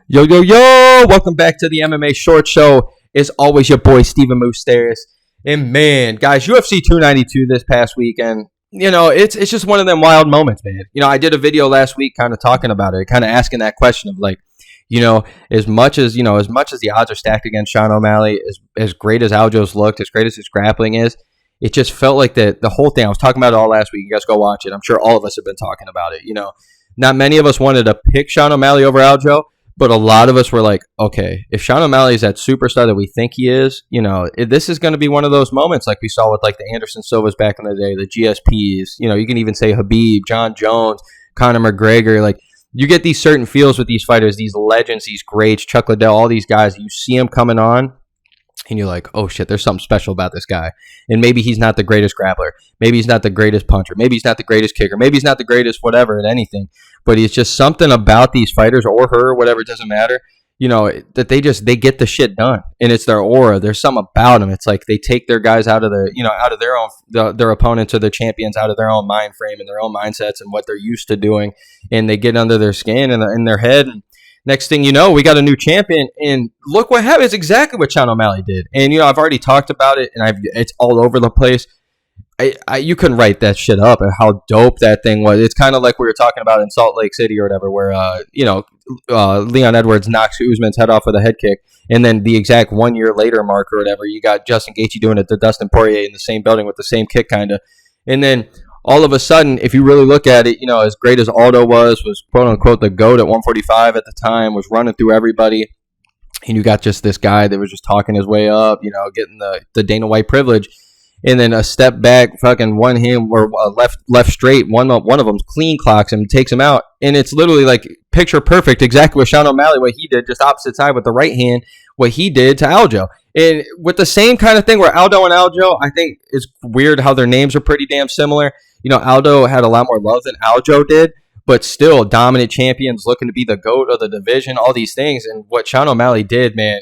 Yo, yo, yo! Welcome back to the MMA Short Show. It's always your boy, Steven Moustaris. And man, guys, UFC 292 this past weekend, it's just one of them wild moments, man. I did a video last week kind of talking about it, kind of asking that question of like, as much as the odds are stacked against Sean O'Malley, as great as Aljo's looked, as great as his grappling is, it just felt like the whole thing. I was talking about it all last week. You guys go watch it. I'm sure all of us have been talking about it. Not many of us wanted to pick Sean O'Malley over Aljo. But a lot of us were like, okay, if Sean O'Malley is that superstar that we think he is, this is going to be one of those moments like we saw with like the Anderson Silvas back in the day, the GSPs. You can even say Khabib, John Jones, Conor McGregor. Like you get these certain feels with these fighters, these legends, these greats, Chuck Liddell, all these guys. You see them coming on, and you're like, oh shit, there's something special about this guy. And maybe he's not the greatest grappler. Maybe he's not the greatest puncher. Maybe he's not the greatest kicker. Maybe he's not the greatest whatever at anything. But it's just something about these fighters or her, whatever, it doesn't matter, that they get the shit done. And it's their aura. There's something about them. It's like they take their guys out of their own, their opponents or their champions out of their own mind frame and their own mindsets and what they're used to doing. And they get under their skin and in their head. And next thing you know, we got a new champion. And look what happened. It's exactly what Sean O'Malley did. And, I've already talked about it and it's all over the place. You couldn't write that shit up and how dope that thing was. It's kind of like we were talking about in Salt Lake City or whatever, where Leon Edwards knocks Usman's head off with a head kick, and then the exact 1 year later mark or whatever, you got Justin Gaethje doing it to Dustin Poirier in the same building with the same kick, kind of, and then all of a sudden, if you really look at it, as great as Aldo was quote unquote the GOAT at 145 at the time, was running through everybody, and you got just this guy that was just talking his way up, getting the Dana White privilege. And then a step back, fucking one hand or left straight. One of them clean clocks him, takes him out, and it's literally like picture perfect, exactly what Sean O'Malley, what he did, just opposite side with the right hand, what he did to Aljo, and with the same kind of thing where Aldo and Aljo, I think it's weird how their names are pretty damn similar. Aldo had a lot more love than Aljo did, but still dominant champions looking to be the GOAT of the division, all these things, and what Sean O'Malley did, man,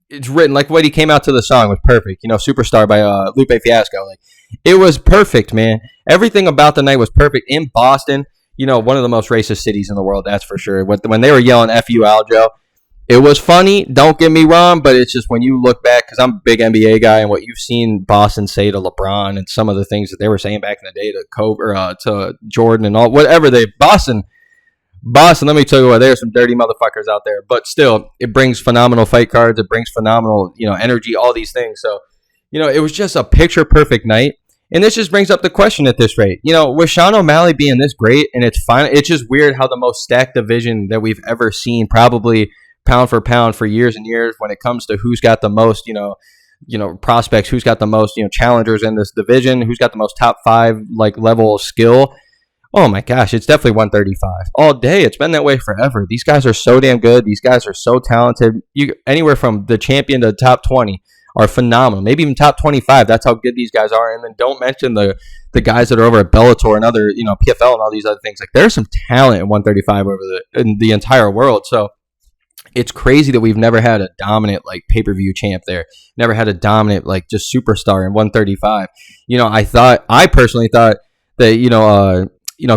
it's written like what he came out to the song was perfect. Superstar by Lupe Fiasco. Like it was perfect, man. Everything about the night was perfect in Boston. One of the most racist cities in the world, that's for sure. When they were yelling "F you, Aljo," it was funny. Don't get me wrong, but it's just when you look back, because I'm a big NBA guy, and what you've seen Boston say to LeBron and some of the things that they were saying back in the day to Kobe or to Jordan and all whatever Boston, let me tell you what, there's some dirty motherfuckers out there. But still, it brings phenomenal fight cards. It brings phenomenal, energy, all these things. So, it was just a picture-perfect night. And this just brings up the question at this rate. With Sean O'Malley being this great, and it's just weird how the most stacked division that we've ever seen, probably pound for pound for years and years, when it comes to who's got the most, prospects, who's got the most, challengers in this division, who's got the most top 5 level of skill. Oh my gosh, it's definitely 135 all day. It's been that way forever. These guys are so damn good. These guys are so talented. Anywhere from the champion to the top 20 are phenomenal. Maybe even top 25. That's how good these guys are. And then don't mention the guys that are over at Bellator and other, PFL and all these other things. Like there's some talent in 135 in the entire world. So it's crazy that we've never had a dominant pay-per-view champ there. Never had a dominant just superstar in 135. I personally thought that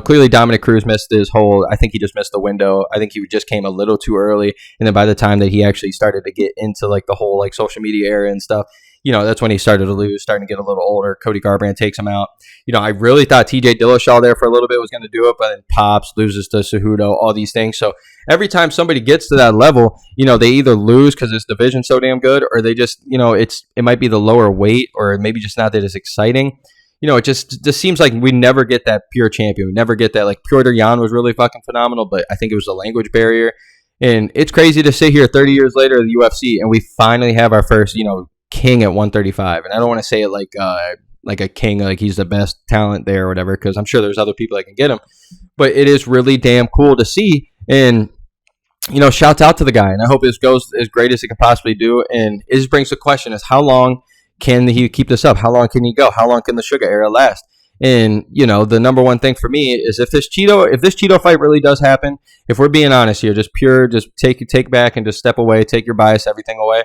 clearly Dominic Cruz missed his whole. I think he just missed the window. I think he just came a little too early, and then by the time that he actually started to get into the whole social media era and stuff, that's when he started to lose, starting to get a little older. Cody Garbrandt takes him out. I really thought T.J. Dillashaw there for a little bit was going to do it, but then pops, loses to Cejudo, all these things. So every time somebody gets to that level, they either lose because this division's so damn good, or they just, it might be the lower weight, or maybe just not that as exciting. It just seems like we never get that pure champion. We never get that. Piotr Jan was really fucking phenomenal, but I think it was a language barrier. And it's crazy to sit here 30 years later at the UFC, and we finally have our first, king at 135. And I don't want to say it like a king, like he's the best talent there or whatever, because I'm sure there's other people that can get him. But it is really damn cool to see. And, shouts out to the guy. And I hope this goes as great as it can possibly do. And it just brings the question is how long can he keep this up? How long can he go? How long can the Suga era last? And, the number one thing for me is if this Chito fight really does happen, if we're being honest here, just take back and just step away, take your bias, everything away.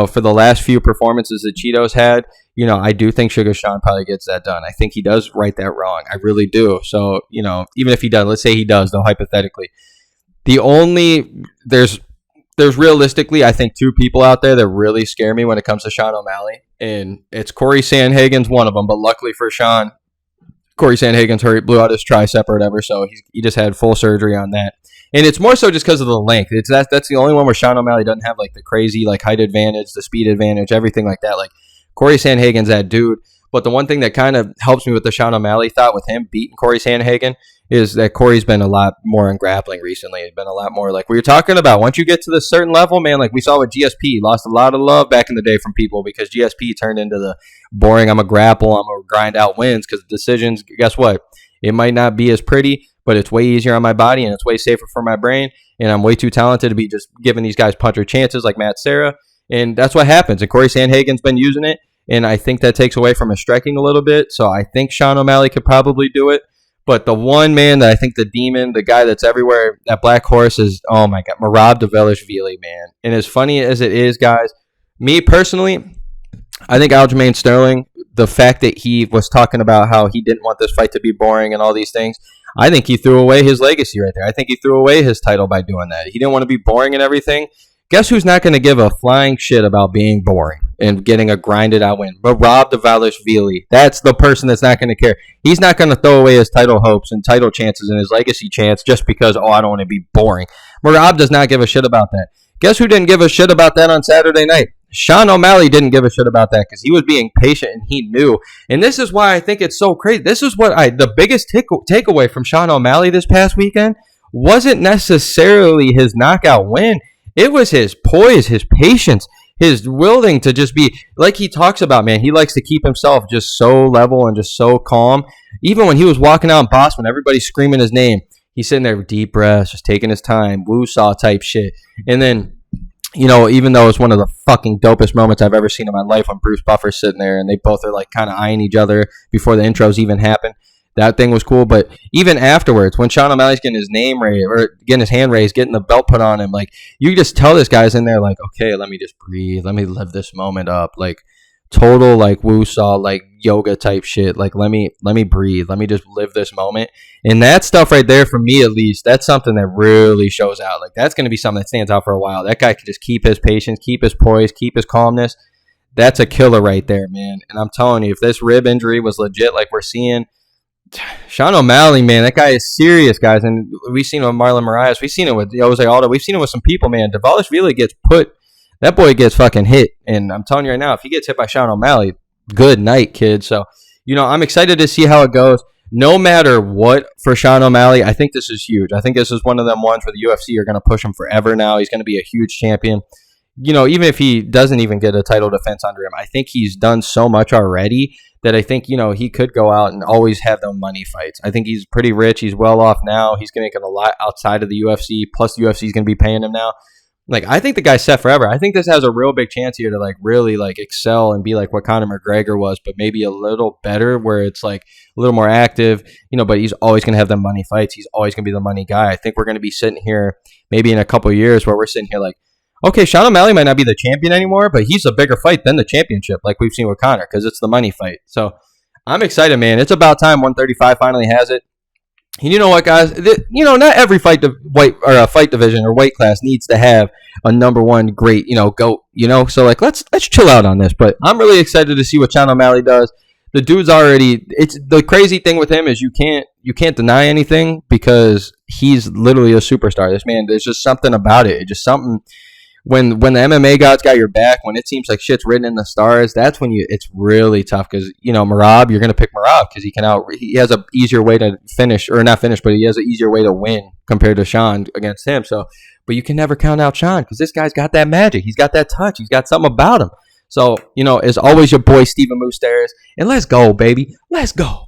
For the last few performances that Chito's had, I do think Sugar Sean probably gets that done. I think he does right that wrong. I really do. So, even if he does, let's say he does, though, hypothetically. There's realistically, I think, two people out there that really scare me when it comes to Sean O'Malley, and it's Corey Sandhagen's one of them. But luckily for Sean, Corey Sandhagen's hurt, blew out his tricep or whatever, so he just had full surgery on that. And it's more so just because of the length. That's the only one where Sean O'Malley doesn't have like the crazy like height advantage, the speed advantage, everything like that. Like Corey Sandhagen's that dude. But the one thing that kind of helps me with the Sean O'Malley thought with him beating Corey Sandhagen is that Corey's been a lot more in grappling recently. It's been a lot more like we were talking about. Once you get to this certain level, man, like we saw with GSP, lost a lot of love back in the day from people because GSP turned into the boring, I'm a grapple, I'm a grind out wins because decisions, guess what? It might not be as pretty, but it's way easier on my body and it's way safer for my brain. And I'm way too talented to be just giving these guys puncher chances like Matt Serra. And that's what happens. And Corey Sandhagen's been using it. And I think that takes away from his striking a little bit. So I think Sean O'Malley could probably do it. But the one man that I think the demon, the guy that's everywhere, that black horse is, oh my God, Merab Dvalishvili, man. And as funny as it is, guys, me personally, I think Aljamain Sterling, the fact that he was talking about how he didn't want this fight to be boring and all these things, I think he threw away his legacy right there. I think he threw away his title by doing that. He didn't want to be boring and everything. Guess who's not going to give a flying shit about being boring and getting a grinded out win? Merab Dvalishvili. That's the person that's not going to care. He's not going to throw away his title hopes and title chances and his legacy chance just because, I don't want to be boring. Merab does not give a shit about that. Guess who didn't give a shit about that on Saturday night? Sean O'Malley didn't give a shit about that because he was being patient and he knew. And this is why I think it's so crazy. This is what the biggest takeaway from Sean O'Malley this past weekend wasn't necessarily his knockout win. It was his poise, his patience, his willing to just be, like he talks about, man, he likes to keep himself just so level and just so calm. Even when he was walking out in Boston, everybody's screaming his name. He's sitting there with deep breaths, just taking his time, woo-saw type shit. And then, even though it's one of the fucking dopest moments I've ever seen in my life when Bruce Buffer's sitting there and they both are like kind of eyeing each other before the intros even happen. That thing was cool, but even afterwards, when Sean O'Malley's getting his name raised or getting his hand raised, getting the belt put on him, like you just tell this guy's in there, like, okay, let me just breathe, let me live this moment up, like total like woo-saw, like yoga type shit, like let me breathe, let me just live this moment, and that stuff right there, for me at least, that's something that really shows out. Like that's going to be something that stands out for a while. That guy can just keep his patience, keep his poise, keep his calmness. That's a killer right there, man. And I'm telling you, if this rib injury was legit, like we're seeing. Sean O'Malley, man, that guy is serious, guys. And we've seen it with Marlon Moraes. We've seen it with Jose Aldo. We've seen it with some people, man. Dvalishvili gets that boy gets fucking hit. And I'm telling you right now, if he gets hit by Sean O'Malley, good night, kid. So, I'm excited to see how it goes. No matter what for Sean O'Malley, I think this is huge. I think this is one of them ones where the UFC are going to push him forever now. He's going to be a huge champion. Even if he doesn't even get a title defense under him, I think he's done so much already that I think, he could go out and always have them money fights. I think he's pretty rich. He's well off now. He's going to make a lot outside of the UFC, plus the UFC is going to be paying him now. Like, I think the guy's set forever. I think this has a real big chance here to, like, really, like, excel and be like what Conor McGregor was, but maybe a little better where it's, like, a little more active, but he's always going to have them money fights. He's always going to be the money guy. I think we're going to be sitting here maybe in a couple of years where we're sitting here like, okay, Sean O'Malley might not be the champion anymore, but he's a bigger fight than the championship, like we've seen with Conor, because it's the money fight. So I'm excited, man. It's about time 135 finally has it. And you know what, guys? Not every fight fight division or weight class needs to have a number one great, GOAT. So like let's chill out on this. But I'm really excited to see what Sean O'Malley does. The dude's already. It's the crazy thing with him is you can't deny anything because he's literally a superstar. This man, there's just something about it. It's just something. When the MMA gods got your back, when it seems like shit's written in the stars, that's when it's really tough because, Merab, you're going to pick Merab because he has a easier way to finish, or not finish, but he has an easier way to win compared to Sean against him. So, but you can never count out Sean because this guy's got that magic. He's got that touch. He's got something about him. So, as always, your boy, Steven Moustaris, and let's go, baby. Let's go.